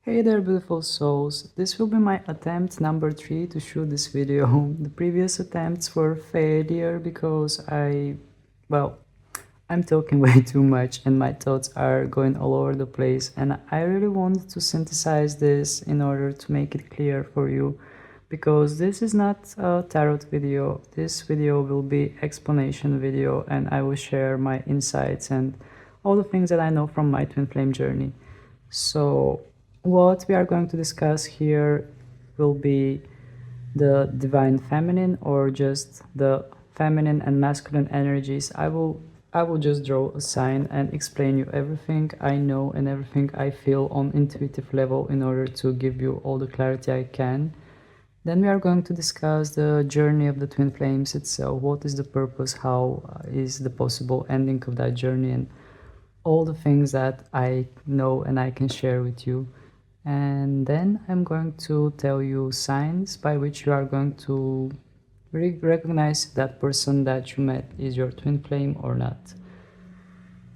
Hey there, beautiful souls. This will be my attempt number 3 to shoot this video. The previous attempts were failure because I'm talking way too much and my thoughts are going all over the place, and I really wanted to synthesize this in order to make it clear for you, because this is not a tarot video. This video will be explanation video, and I will share my insights and all the things that I know from my twin flame journey. So what we are going to discuss here will be the divine feminine, or just the feminine and masculine energies. I will just draw a sign and explain you everything I know and everything I feel on intuitive level in order to give you all the clarity I can. Then we are going to discuss the journey of the twin flames itself. What is the purpose? How is the possible ending of that journey? And all the things that I know and I can share with you. And then I'm going to tell you signs by which you are going to recognize if that person that you met is your twin flame or not.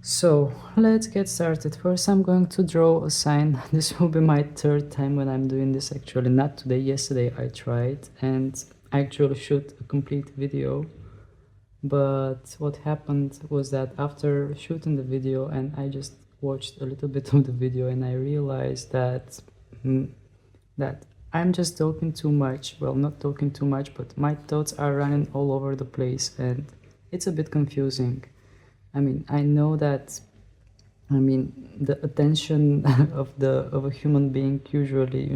So let's get started. First, I'm going to draw a sign. This will be my third time when I'm doing this, actually. Not today. Yesterday I tried and I actually shoot a complete video. But what happened was that after shooting the video and I just watched a little bit of the video, and I realized that that I'm just talking too much. Well, not talking too much, but my thoughts are running all over the place and it's a bit confusing. I mean, I know that the attention of a human being usually,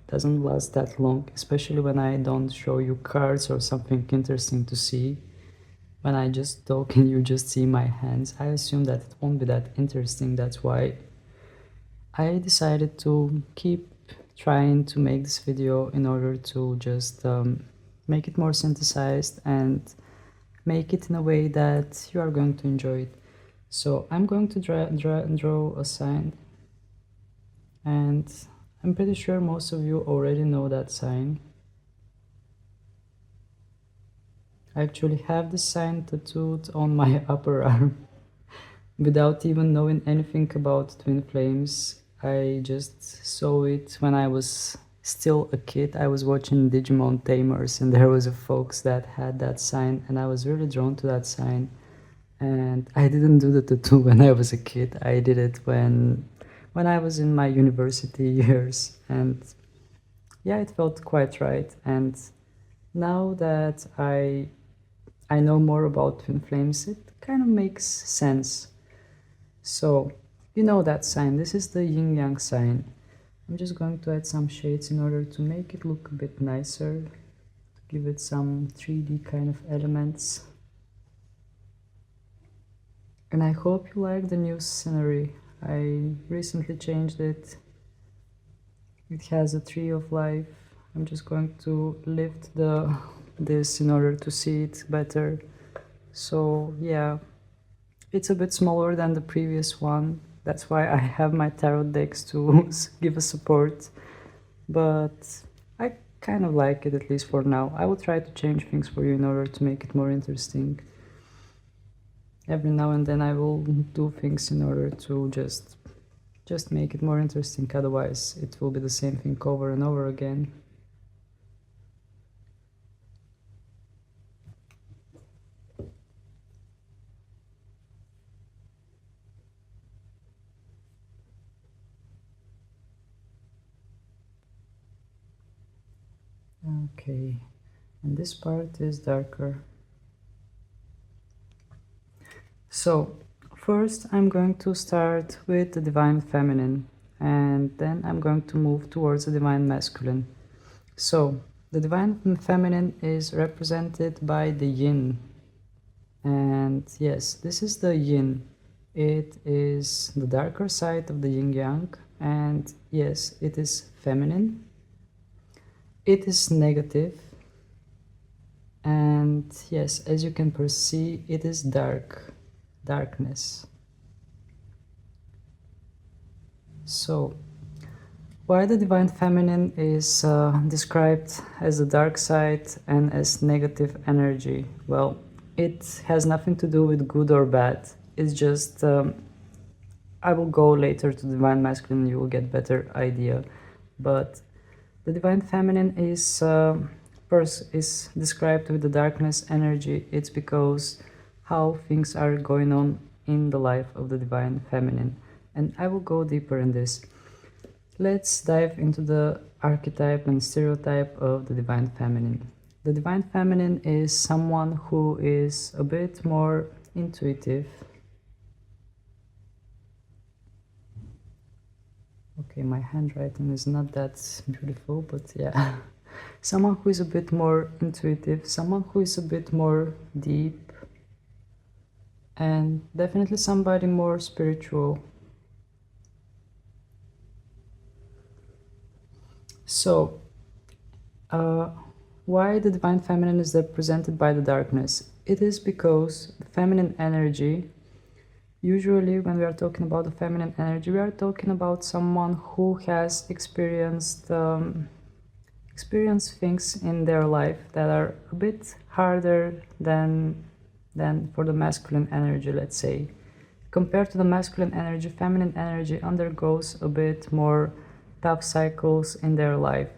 doesn't last that long, especially when I don't show you cards or something interesting to see. When I just talk and you just see my hands, I assume that it won't be that interesting. That's why I decided to keep trying to make this video in order to just make it more synthesized and make it in a way that you are going to enjoy it. So I'm going to draw a sign, and I'm pretty sure most of you already know that sign. I actually have this sign tattooed on my upper arm without even knowing anything about twin flames. I just saw it when I was still a kid. I was watching Digimon Tamers and there was a folks that had that sign, and I was really drawn to that sign. And I didn't do the tattoo when I was a kid. I did it when I was in my university years, and yeah, it felt quite right. And now that I know more about twin flames, it kind of makes sense. So, you know that sign. This is the yin yang sign. I'm just going to add some shades in order to make it look a bit nicer, to give it some 3D kind of elements. And I hope you like the new scenery. I recently changed it. It has a tree of life. I'm just going to lift this in order to see it better. So yeah, it's a bit smaller than the previous one. That's why I have my tarot decks to give a support. But I kind of like it, at least for now. I will try to change things for you in order to make it more interesting. Every now and then I will do things in order to just make it more interesting. Otherwise it will be the same thing over and over again. Okay, and this part is darker. So first I'm going to start with the divine feminine, and then I'm going to move towards the divine masculine. So the divine feminine is represented by the yin, and yes, this is the yin. It is the darker side of the yin yang, and yes, it is feminine. It is negative, and yes, as you can perceive, it is darkness. So why the divine feminine is described as the dark side and as negative energy? Well, it has nothing to do with good or bad. It's just I will go later to divine masculine, you will get better idea. But the divine feminine is first is described with the darkness energy. It's because how things are going on in the life of the divine feminine, and I will go deeper in this. Let's dive into the archetype and stereotype of the divine feminine. The divine feminine is someone who is a bit more intuitive. Okay, my handwriting is not that beautiful, but yeah. Someone who is a bit more intuitive, someone who is a bit more deep, and definitely somebody more spiritual. So, why the divine feminine is represented by the darkness? It is because the feminine energy, usually when we are talking about the feminine energy, we are talking about someone who has experienced things in their life that are a bit harder than for the masculine energy, let's say. Compared to the masculine energy, feminine energy undergoes a bit more tough cycles in their life,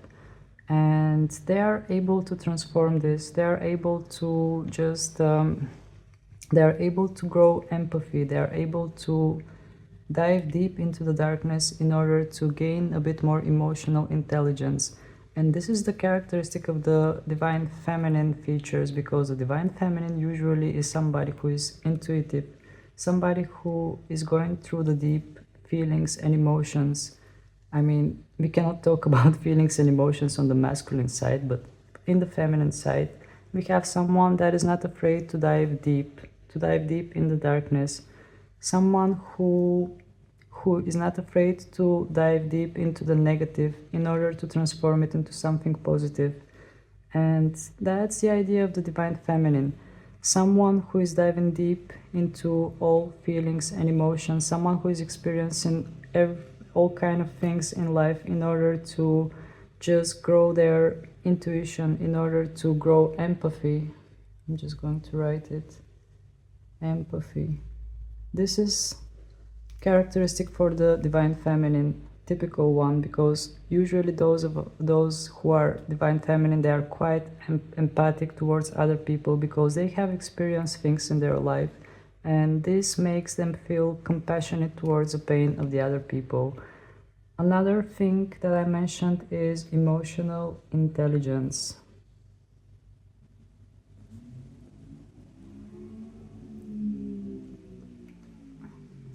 and they are able to transform this. They are able to just they are able to grow empathy. They are able to dive deep into the darkness in order to gain a bit more emotional intelligence. And this is the characteristic of the divine feminine features, because the divine feminine usually is somebody who is intuitive, somebody who is going through the deep feelings and emotions. I mean, we cannot talk about feelings and emotions on the masculine side, but in the feminine side, we have someone that is not afraid to dive deep in the darkness, someone who is not afraid to dive deep into the negative in order to transform it into something positive. And that's the idea of the divine feminine. Someone who is diving deep into all feelings and emotions, someone who is experiencing all kind of things in life in order to just grow their intuition, in order to grow empathy. I'm just going to write it. Empathy. This is characteristic for the divine feminine, typical one, because usually those who are divine feminine, they are quite empathic towards other people because they have experienced things in their life, and this makes them feel compassionate towards the pain of the other people. Another thing that I mentioned is emotional intelligence.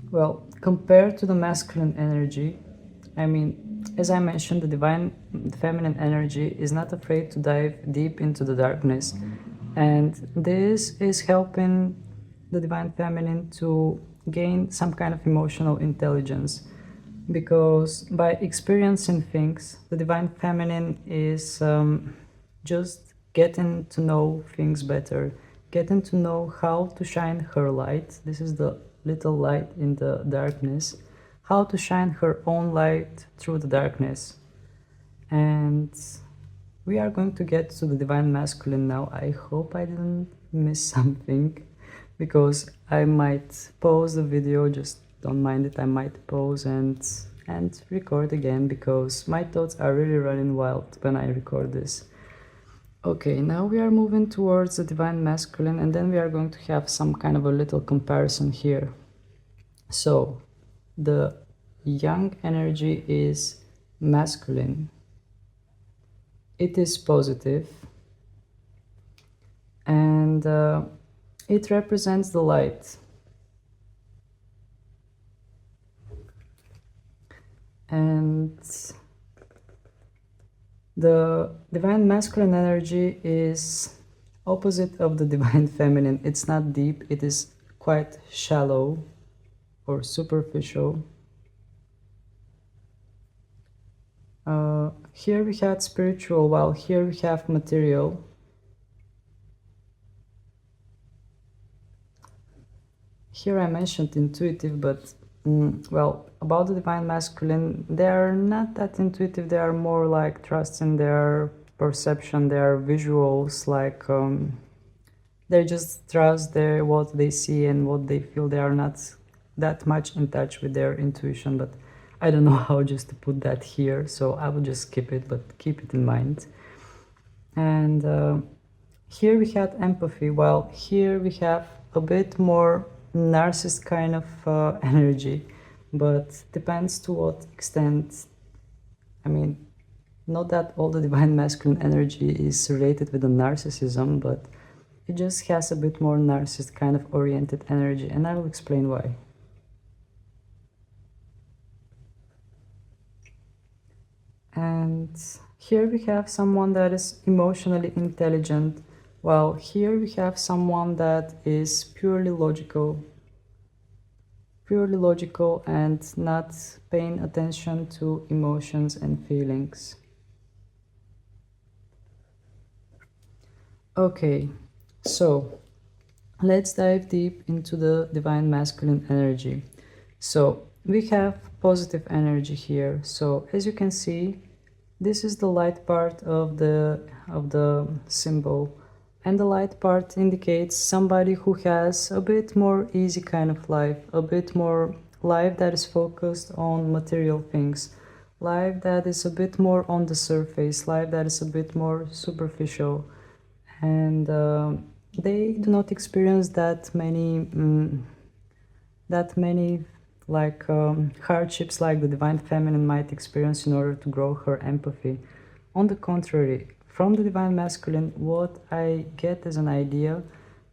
Well, compared to the masculine energy, I mean, as I mentioned, the divine feminine energy is not afraid to dive deep into the darkness, and this is helping the divine feminine to gain some kind of emotional intelligence, because by experiencing things, the divine feminine is just getting to know things better, getting to know how to shine her light. This is the little light in the darkness, how to shine her own light through the darkness. And we are going to get to the divine masculine now. I hope I didn't miss something, because I might pause the video, just don't mind it. I might pause and record again, because my thoughts are really running wild when I record this. Okay, now we are moving towards the divine masculine, and then we are going to have some kind of a little comparison here. So the yang energy is masculine, it is positive, and it represents the light. And the divine masculine energy is opposite of the divine feminine. It's not deep, it is quite shallow or superficial. Here we had spiritual, while here we have material. Here I mentioned intuitive, but well, about the divine masculine, they are not that intuitive. They are more like trusting their perception, their visuals, like they just trust what they see and what they feel. They are not that much in touch with their intuition, but I don't know how just to put that here, so I will just skip it, but keep it in mind. And here we had empathy, while here we have a bit more narcissist kind of energy, but depends to what extent. I mean, not that all the divine masculine energy is related with the narcissism, but it just has a bit more narcissist kind of oriented energy, and I will explain why. And here we have someone that is emotionally intelligent, while here we have someone that is purely logical and not paying attention to emotions and feelings. Okay, so let's dive deep into the divine masculine energy. So we have positive energy here. So as you can see, this is the light part of the symbol, and the light part indicates somebody who has a bit more easy kind of life, a bit more life that is focused on material things, life that is a bit more on the surface, life that is a bit more superficial, and they do not experience that many like hardships like the divine feminine might experience in order to grow her empathy. On the contrary, from the divine masculine, what I get as an idea,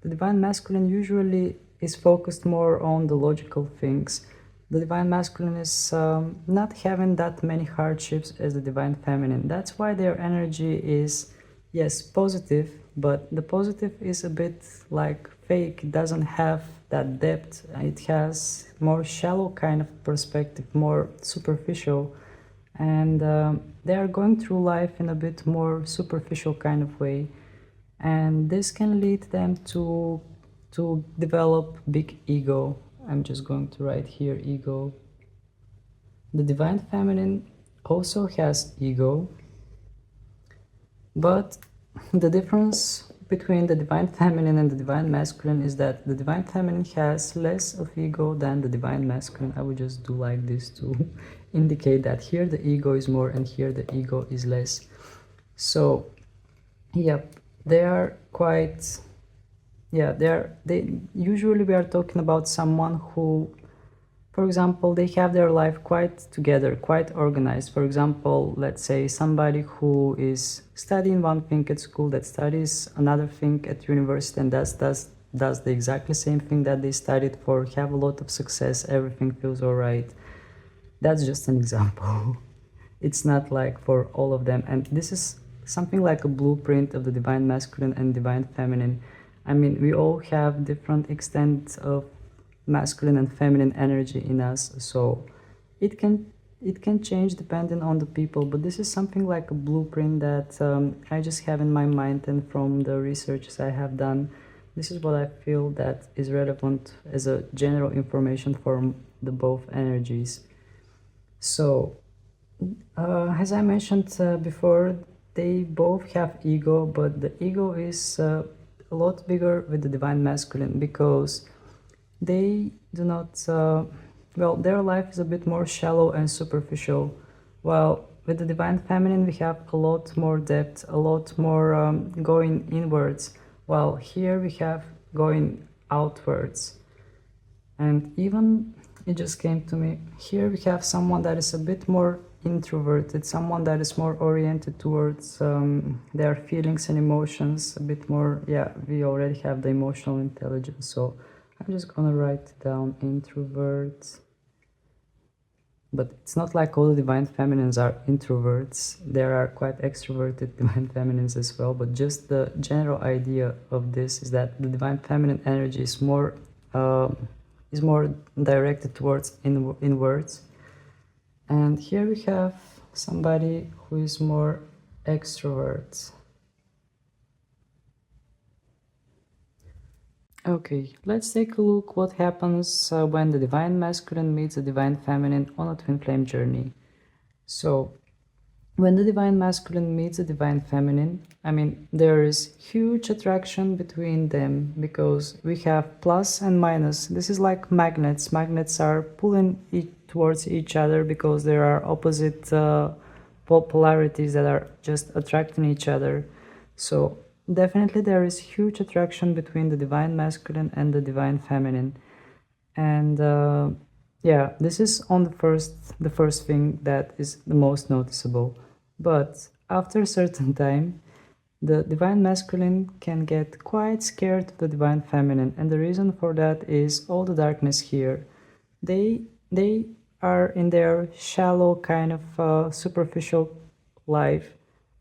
the divine masculine usually is focused more on the logical things. The divine masculine is not having that many hardships as the divine feminine. That's why their energy is, yes, positive, but the positive is a bit like fake. It doesn't have that depth. It has more shallow kind of perspective, more superficial, and they are going through life in a bit more superficial kind of way, and this can lead them to develop big ego. I'm just going to write here ego. The divine feminine also has ego, but the difference between the divine feminine and the divine masculine is that the divine feminine has less of ego than the divine masculine. I would just do like this to indicate that here the ego is more and here the ego is less. So yep, they are quite, yeah, they usually we are talking about someone who, for example, they have their life quite together, quite organized. For example, let's say somebody who is studying one thing at school, that studies another thing at university, and does the exactly same thing that they studied for, have a lot of success, everything feels all right. That's just an example. It's not like for all of them. And this is something like a blueprint of the divine masculine and divine feminine. I mean, we all have different extent of masculine and feminine energy in us, so it can change depending on the people, but this is something like a blueprint that I just have in my mind, and from the researches I have done, this is what I feel that is relevant as a general information for the both energies. So as I mentioned before, they both have ego, but the ego is a lot bigger with the divine masculine, because they do not, well, their life is a bit more shallow and superficial, while with the divine feminine we have a lot more depth, a lot more going inwards, while here we have going outwards. And even, it just came to me, here we have someone that is a bit more introverted, someone that is more oriented towards their feelings and emotions, a bit more, yeah, we already have the emotional intelligence, so I'm just gonna write down introverts. But it's not like all the divine feminines are introverts. There are quite extroverted divine feminines as well, but just the general idea of this is that the divine feminine energy is more directed towards inwards. And here we have somebody who is more extrovert. Okay, let's take a look what happens when the divine masculine meets the divine feminine on a twin flame journey. So When the divine masculine meets the divine feminine, I mean, there is huge attraction between them because we have plus and minus. This is like magnets. Magnets are pulling towards each other because there are opposite polarities that are just attracting each other. So definitely there is huge attraction between the divine masculine and the divine feminine. And yeah, this is on the first thing that is the most noticeable. But after a certain time, the divine masculine can get quite scared of the divine feminine, and the reason for that is all the darkness here. They are in their shallow kind of superficial life,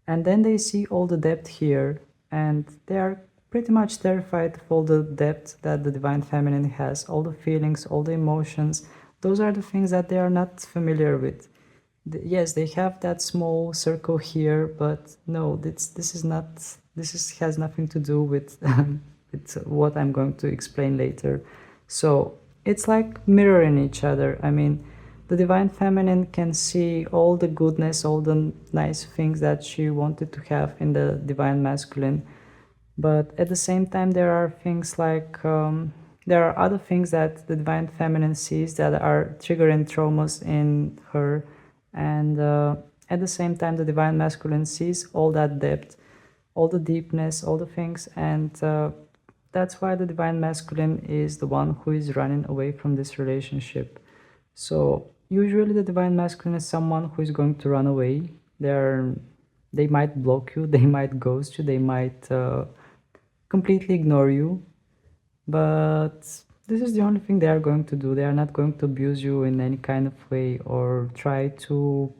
and then they see all the depth here, and they are pretty much terrified of all the depth that the divine feminine has, all the feelings, all the emotions. Those are the things that they are not familiar with. Yes, they have that small circle here, but no, this is not. Has nothing to do with with what I'm going to explain later. So it's like mirroring each other. I mean, the divine feminine can see all the goodness, all the nice things that she wanted to have in the divine masculine, but at the same time there are things like there are other things that the divine feminine sees that are triggering traumas in her, and at the same time the divine masculine sees all that depth, all the deepness, all the things, and that's why the divine masculine is the one who is running away from this relationship. So usually the divine masculine is someone who is going to run away. They might block you, they might ghost you, they might completely ignore you, but this is the only thing they are going to do. They are not going to abuse you in any kind of way, or try to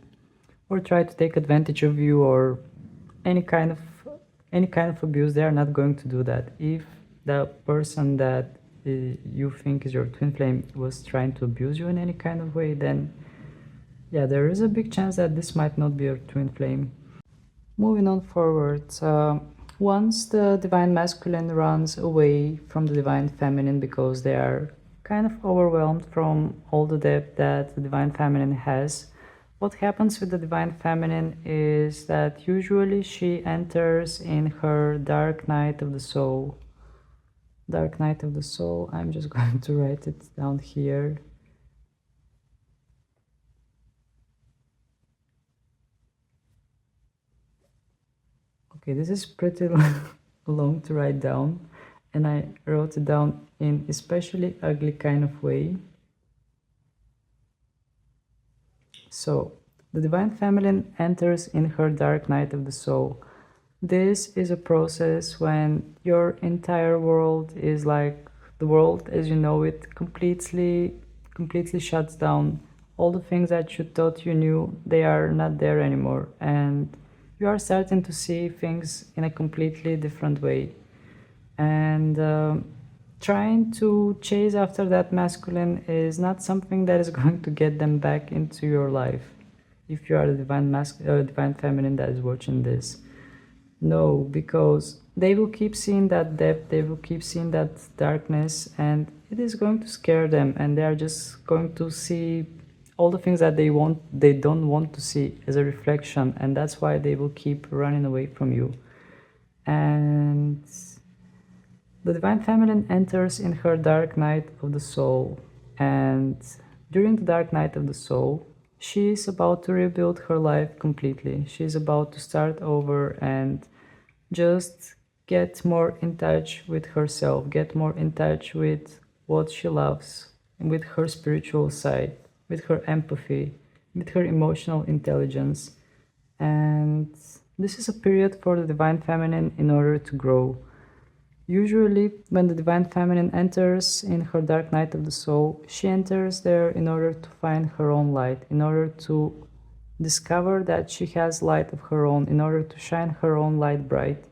take advantage of you, or any kind of abuse. They are not going to do that. If the person that you think is your twin flame was trying to abuse you in any kind of way, then yeah, there is a big chance that this might not be your twin flame. Moving on forward, once the divine masculine runs away from the divine feminine because they are kind of overwhelmed from all the depth that the divine feminine has, what happens with the divine feminine is that usually she enters in her dark night of the soul. Dark night of the soul, I'm just going to write it down here. Okay, this is pretty long to write down, and I wrote it down in especially ugly kind of way. So, the divine feminine enters in her dark night of the soul. This is a process when your entire world is like the world as you know it completely shuts down. All the things that you thought you knew, they are not there anymore, and you are starting to see things in a completely different way. And trying to chase after that masculine is not something that is going to get them back into your life. If you are the divine feminine that is watching this, no, because they will keep seeing that depth, they will keep seeing that darkness, and it is going to scare them, and they are just going to see all the things that they don't want to see as a reflection, and that's why they will keep running away from you. And the divine feminine enters in her dark night of the soul, and during the dark night of the soul, she is about to rebuild her life completely. She is about to start over and just get more in touch with herself, get more in touch with what she loves, with her spiritual side, with her empathy, with her emotional intelligence. And this is a period for the divine feminine in order to grow. Usually, when the divine feminine enters in her dark night of the soul, she enters there in order to find her own light, in order to discover that she has light of her own, in order to shine her own light bright.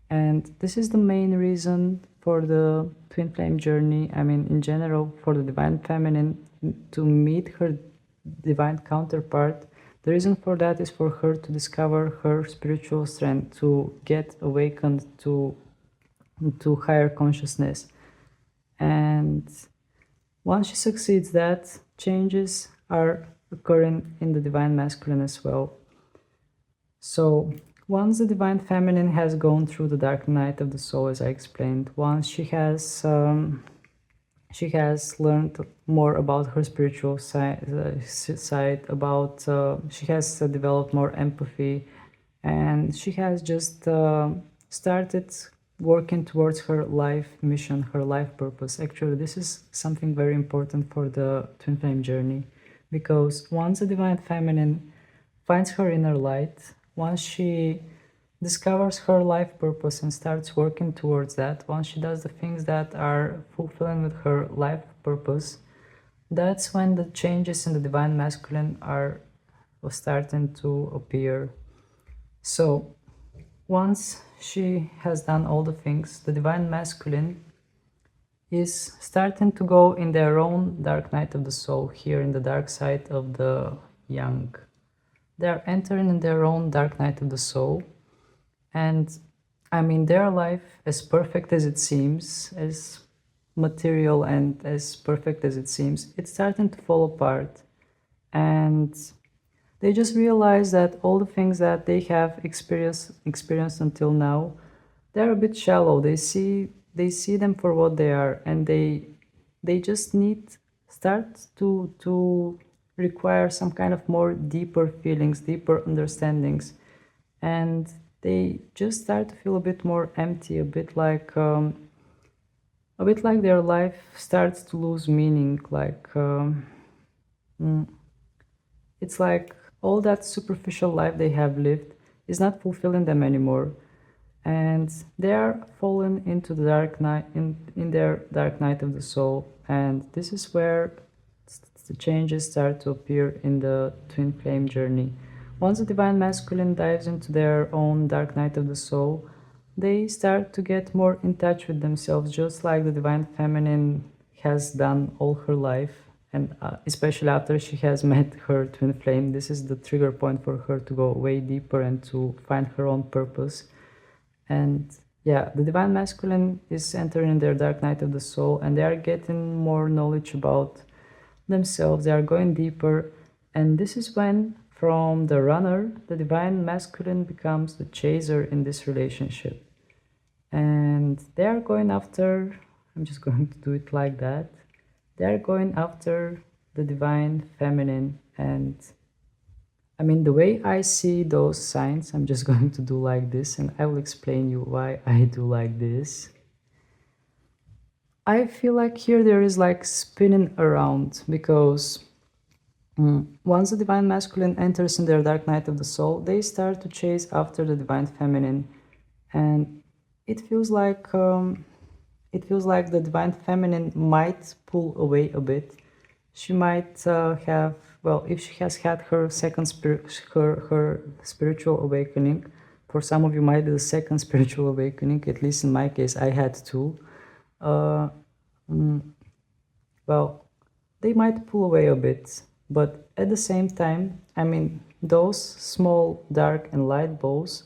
And this is the main reason for the twin flame journey. I mean, in general, for the divine feminine to meet her divine counterpart. The reason for that is for her to discover her spiritual strength, to get awakened to higher consciousness. And once she succeeds that, changes are occurring in the divine masculine as well. So once the Divine Feminine has gone through the dark night of the soul, as I explained, once she has learned more about her spiritual side, about she has developed more empathy, and she has just started working towards her life mission, her life purpose. Actually, this is something very important for the twin flame journey, because once the Divine Feminine finds her inner light, once she discovers her life purpose and starts working towards that, once she does the things that are fulfilling with her life purpose, that's when the changes in the Divine Masculine are starting to appear. So once she has done all the things, the Divine Masculine is starting to go in their own dark night of the soul, here in the dark side of the Yang. They are entering in their own dark night of the soul, and I mean, their life, as perfect as it seems, as material and as perfect as it seems, it's starting to fall apart. And they just realize that all the things that they have experienced until now, they're a bit shallow. They see them for what they are, and they just start to require some kind of more deeper feelings, deeper understandings, and they just start to feel a bit more empty, a bit like their life starts to lose meaning. It's like all that superficial life they have lived is not fulfilling them anymore, and they are fallen into the dark night, in their dark night of the soul. And this is where the changes start to appear in the twin flame journey. Once the Divine Masculine dives into their own dark night of the soul, they start to get more in touch with themselves, just like the Divine Feminine has done all her life. And especially after she has met her twin flame, this is the trigger point for her to go way deeper and to find her own purpose. And yeah, the Divine Masculine is entering their dark night of the soul, and they are getting more knowledge about themselves. They are going deeper, and this is when, from the runner, the Divine Masculine becomes the chaser in this relationship. And they are going after, I'm just going to do it like that, they are going after the Divine Feminine. And I mean, the way I see those signs, I'm just going to do like this, and I will explain you why I do like this. I feel like here there is like spinning around, because once the Divine Masculine enters in their dark night of the soul, they start to chase after the Divine Feminine, and it feels like the Divine Feminine might pull away a bit. She might have, well, if she has had her her spiritual awakening. For some of you might be the second spiritual awakening. At least in my case, I had two. Well, they might pull away a bit, but at the same time, I mean, those small dark and light balls,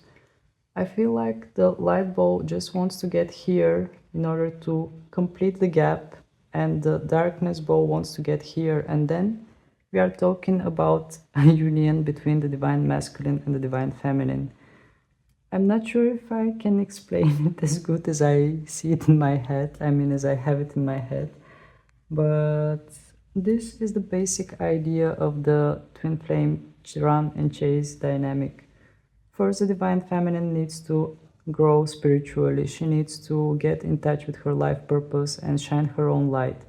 I feel like the light ball just wants to get here in order to complete the gap, and the darkness ball wants to get here, and then we are talking about a union between the Divine Masculine and the Divine Feminine. I'm not sure if I can explain it as good as I see it in my head, I mean, as I have it in my head, but this is the basic idea of the twin flame run and chase dynamic. First, the Divine Feminine needs to grow spiritually. She needs to get in touch with her life purpose and shine her own light.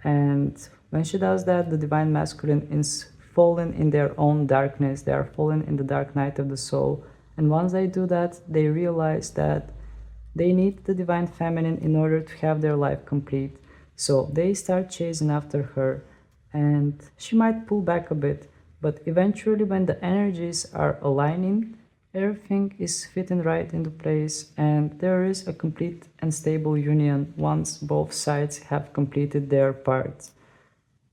And when she does that, the Divine Masculine is fallen in their own darkness. They are fallen in the dark night of the soul. And once they do that, they realize that they need the Divine Feminine in order to have their life complete. So they start chasing after her, and she might pull back a bit, but eventually when the energies are aligning, everything is fitting right into place, and there is a complete and stable union once both sides have completed their parts.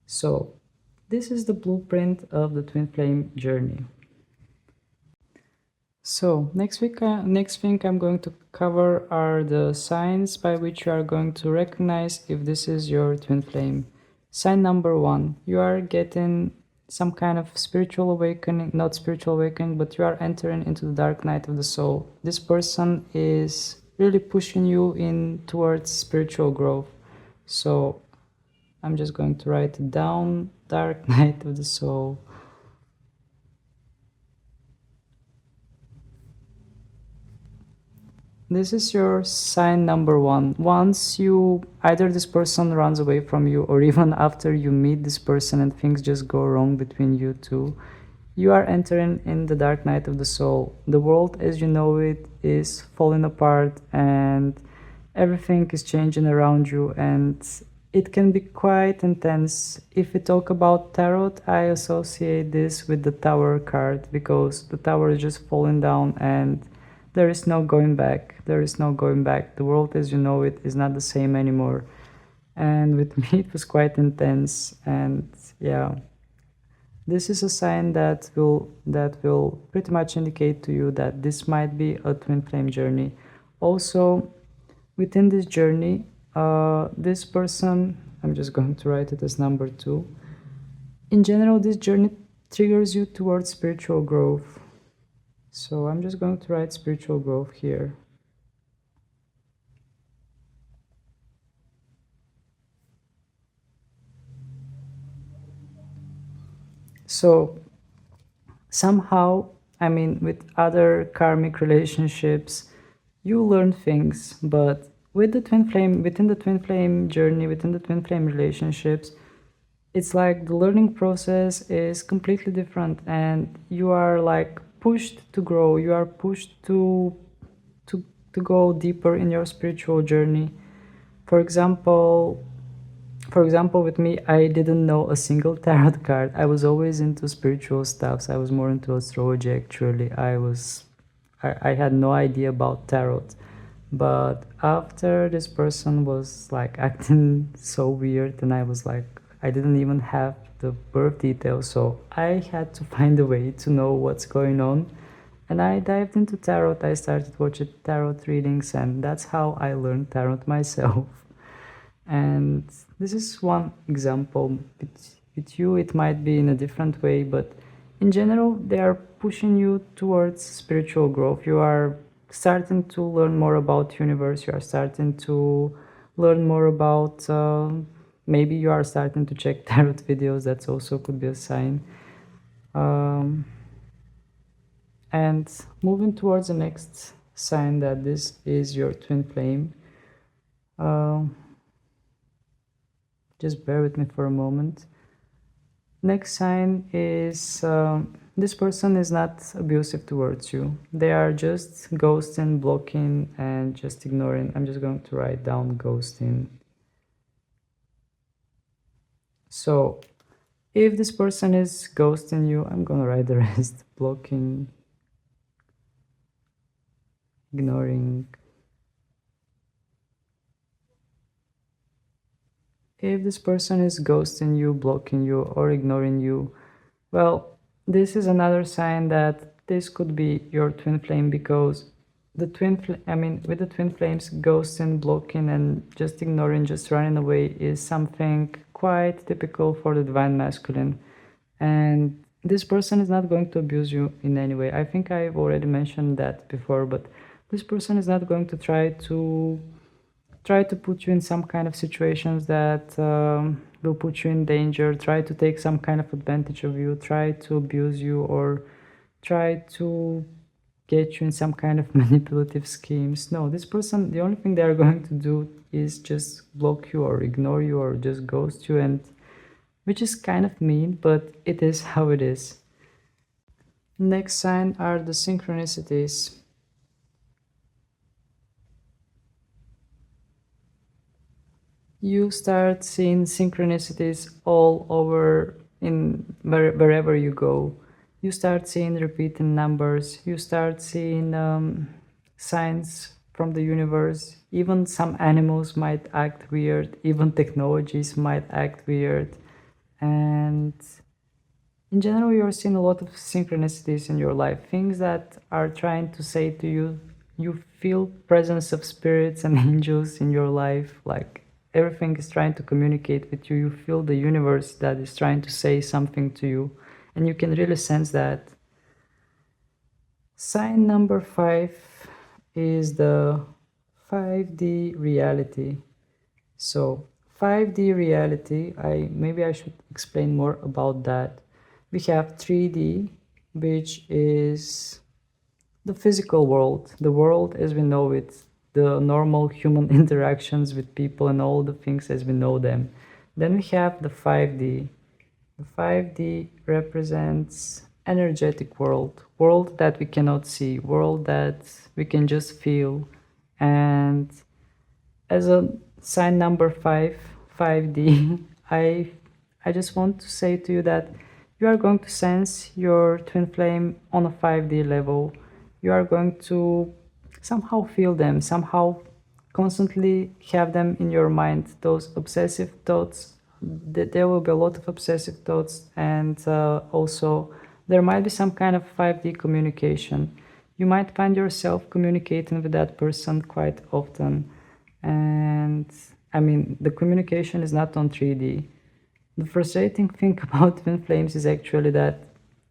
So this is the blueprint of the twin flame journey. So next thing I'm going to cover are the signs by which you are going to recognize if this is your twin flame. Sign number 1, you are getting some kind of spiritual awakening, not spiritual awakening, but you are entering into the dark night of the soul. This person is really pushing you in towards spiritual growth. So I'm just going to write it down, dark night of the soul. This is your sign number one. Once you, either this person runs away from you, or even after you meet this person and things just go wrong between you two, you are entering in the dark night of the soul. The world as you know it is falling apart and everything is changing around you, and it can be quite intense. If we talk about tarot, I associate this with the Tower card, because the tower is just falling down and there is no going back. There is no going back. The world as you know it is not the same anymore. And with me it was quite intense. And yeah, this is a sign that will pretty much indicate to you that this might be a twin flame journey. Also, within this journey, this person, I'm just going to write it as number 2. In general, this journey triggers you towards spiritual growth. So I'm just going to write spiritual growth here. So somehow, I mean, with other karmic relationships, you learn things, but with the twin flame, within the twin flame journey, within the twin flame relationships, it's like the learning process is completely different, and you are like pushed to grow. You are pushed to go deeper in your spiritual journey. For example, with me, I didn't know a single tarot card. I was always into spiritual stuff. So I was more into astrology actually. I had no idea about tarot. But after this person was like acting so weird, and I was like, I didn't even have the birth details, so I had to find a way to know what's going on. And I dived into tarot. I started watching tarot readings, and that's how I learned tarot myself. And this is one example. With you, it might be in a different way, but in general, they are pushing you towards spiritual growth. You are starting to learn more about universe. You are starting to learn more about, maybe you are starting to check tarot videos. That's also could be a sign. And moving towards the next sign, that this is your twin flame. Just bear with me for a moment. Next sign is this person is not abusive towards you. They are just ghosting, blocking, and just ignoring. I'm just going to write down ghosting. So if this person is ghosting you, I'm gonna write the rest. Blocking, ignoring. If this person is ghosting you, blocking you, or ignoring you, well, this is another sign that this could be your twin flame, because the with the twin flames, ghosting, blocking, and just ignoring, just running away is something quite typical for the divine masculine. And this person is not going to abuse you in any way. I think I've already mentioned that before, but this person is not going to try to put you in some kind of situations that will put you in danger, try to take some kind of advantage of you, try to abuse you, or try to get you in some kind of manipulative schemes. No, this person, the only thing they are going to do is just block you or ignore you or just ghost you, and which is kind of mean, but it is how it is. Next sign are the synchronicities. You start seeing synchronicities all over in wherever you go. You start seeing repeating numbers. You start seeing signs from the universe. Even some animals might act weird. Even technologies might act weird. And in general, you're seeing a lot of synchronicities in your life. Things that are trying to say to you, you feel presence of spirits and angels in your life, like everything is trying to communicate with you. You feel the universe that is trying to say something to you, and you can really sense that. Sign number 5 is the 5D reality. So 5D reality, maybe I should explain more about that. We have 3D, which is the physical world, the world as we know it, the normal human interactions with people and all the things as we know them. Then we have the 5D. The 5D represents energetic world that we cannot see, world that we can just feel. And as a sign number 5, 5D, I just want to say to you that you are going to sense your twin flame on a 5D level. You are going to somehow feel them, somehow constantly have them in your mind, those obsessive thoughts. There will be a lot of obsessive thoughts, and also there might be some kind of 5D communication. You might find yourself communicating with that person quite often, and I mean, the communication is not on 3D. The frustrating thing about twin flames is actually that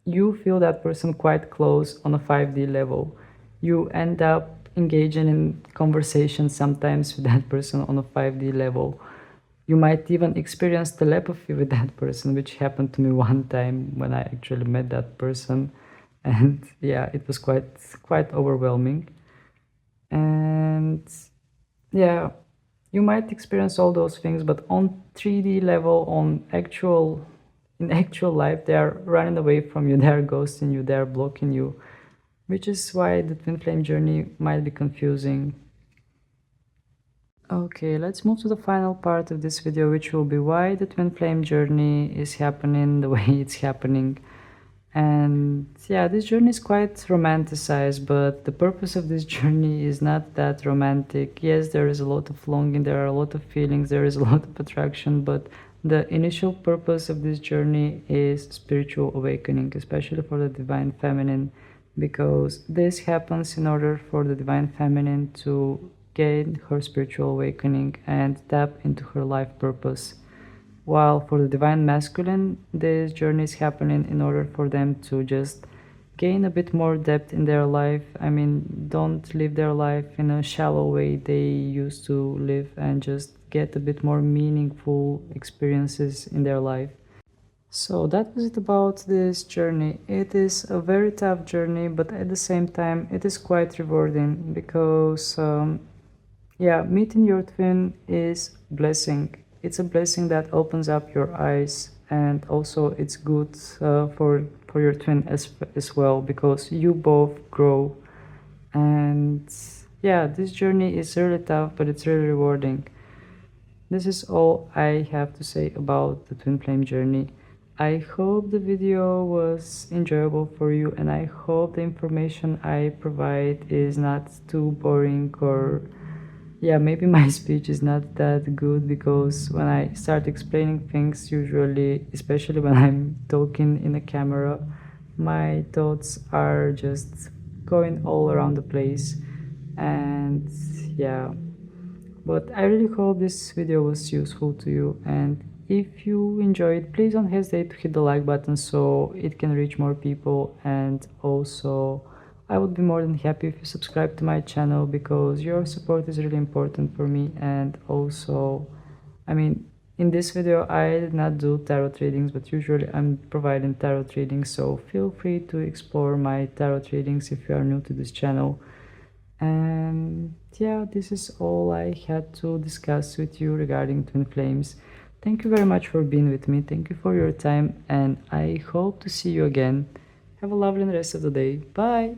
you feel that person quite close on a 5D level. You end up engaging in conversations sometimes with that person on a 5D level. You might even experience telepathy with that person, which happened to me one time when I actually met that person. And yeah, it was quite overwhelming. And yeah, you might experience all those things, but on 3D level, in actual life, they are running away from you, they are ghosting you, they are blocking you, which is why the twin flame journey might be confusing. Okay, let's move to the final part of this video, which will be why the twin flame journey is happening the way it's happening. And yeah, this journey is quite romanticized, but the purpose of this journey is not that romantic. Yes, there is a lot of longing, there are a lot of feelings, there is a lot of attraction, but the initial purpose of this journey is spiritual awakening, especially for the divine feminine, because this happens in order for the divine feminine to gain her spiritual awakening and tap into her life purpose. While for the divine masculine, this journey is happening in order for them to just gain a bit more depth in their life. I mean, don't live their life in a shallow way they used to live, and just get a bit more meaningful experiences in their life. So that was it about this journey. It is a very tough journey, but at the same time it is quite rewarding, because yeah, meeting your twin is blessing. It's a blessing that opens up your eyes, and also it's good for your twin as well, because you both grow. And yeah, this journey is really tough, but it's really rewarding. This is all I have to say about the twin flame journey. I hope the video was enjoyable for you, and I hope the information I provide is not too boring, or yeah, maybe my speech is not that good, because when I start explaining things, usually, especially when I'm talking in a camera, my thoughts are just going all around the place. And yeah, but I really hope this video was useful to you, and if you enjoyed, please don't hesitate to hit the like button so it can reach more people. And also, I would be more than happy if you subscribe to my channel, because your support is really important for me. And also, I mean, in this video I did not do tarot readings, but usually I'm providing tarot readings, so feel free to explore my tarot readings if you are new to this channel. And yeah, this is all I had to discuss with you regarding twin flames. Thank you very much for being with me. Thank you for your time, and I hope to see you again. Have a lovely rest of the day. Bye.